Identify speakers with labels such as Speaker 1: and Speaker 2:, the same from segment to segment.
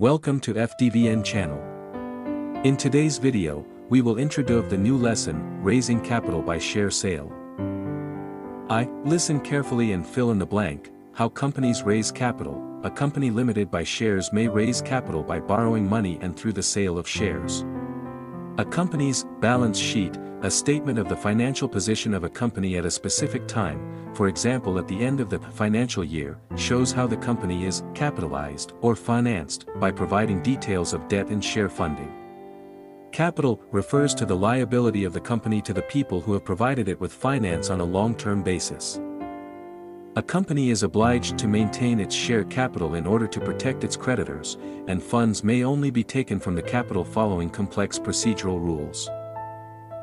Speaker 1: Welcome to FDVN channel. In today's video, we will introduce the new lesson, Raising Capital by Share Sale. Listen carefully and fill in the blank. How companies raise capital. A company limited by shares may raise capital by borrowing money and through the sale of shares. A company's balance sheet, a statement of the financial position of a company at a specific time, for example at the end of the financial year, shows how the company is capitalized or financed by providing details of debt and share funding. Capital refers to the liability of the company to the people who have provided it with finance on a long-term basis. A company is obliged to maintain its share capital in order to protect its creditors, and funds may only be taken from the capital following complex procedural rules.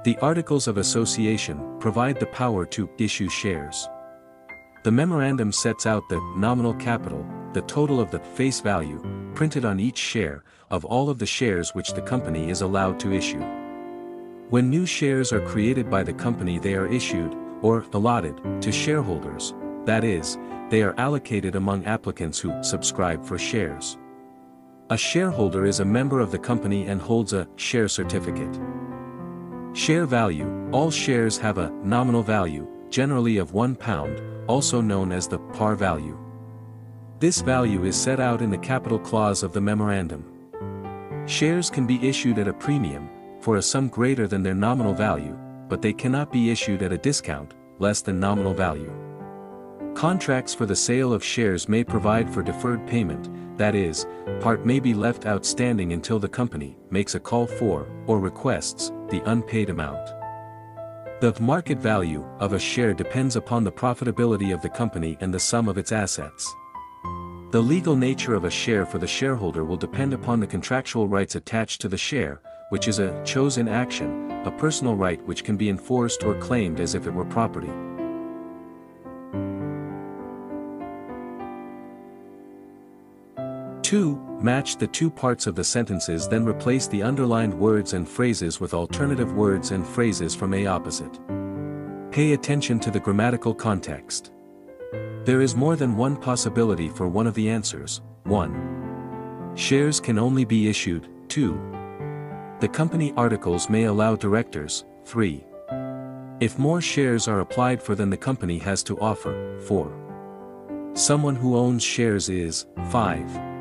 Speaker 1: The Articles of Association provide the power to issue shares. The memorandum sets out the nominal capital, the total of the face value, printed on each share, of all of the shares which the company is allowed to issue. When new shares are created by the company, they are issued, or allotted, to shareholders, that is, they are allocated among applicants who subscribe for shares. A shareholder is a member of the company and holds a share certificate. Share value. All shares have a nominal value, generally of £1, also known as the par value. This value is set out in the capital clause of the memorandum. Shares can be issued at a premium, for a sum greater than their nominal value, but they cannot be issued at a discount, less than nominal value. Contracts for the sale of shares may provide for deferred payment, that is, part may be left outstanding until the company makes a call for, or requests, the unpaid amount. The market value of a share depends upon the profitability of the company and the sum of its assets. The legal nature of a share for the shareholder will depend upon the contractual rights attached to the share, which is a chosen action, a personal right which can be enforced or claimed as if it were property. 2. Match the two parts of the sentences, then replace the underlined words and phrases with alternative words and phrases from a opposite. Pay attention to the grammatical context. There is more than one possibility for one of the answers. 1. Shares can only be issued. 2. The company articles may allow directors. 3. If more shares are applied for than the company has to offer. 4. Someone who owns shares is. 5.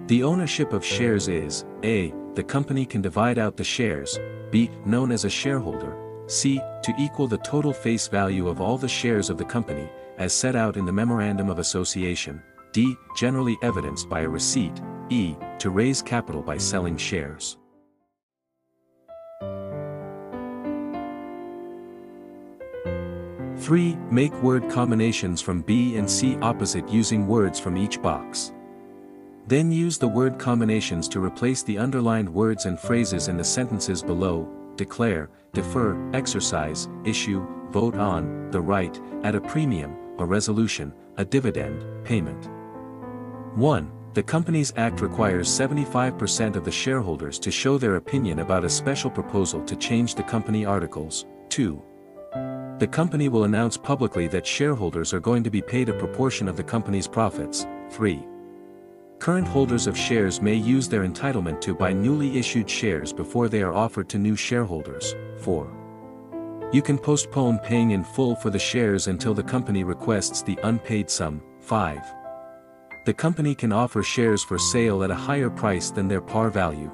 Speaker 1: The ownership of shares is, a. The company can divide out the shares, b. Known as a shareholder, c. To equal the total face value of all the shares of the company, as set out in the Memorandum of Association, d. Generally evidenced by a receipt, e. To raise capital by selling shares. Three. Make word combinations from B and C opposite using words from each box. Then use the word combinations to replace the underlined words and phrases in the sentences below: declare, defer, exercise, issue, vote on, the right, at a premium, a resolution, a dividend, payment. 1. The Companies Act requires 75% of the shareholders to show their opinion about a special proposal to change the company articles. 2. The company will announce publicly that shareholders are going to be paid a proportion of the company's profits. 3. Current holders of shares may use their entitlement to buy newly issued shares before they are offered to new shareholders. 4. You can postpone paying in full for the shares until the company requests the unpaid sum. 5. The company can offer shares for sale at a higher price than their par value.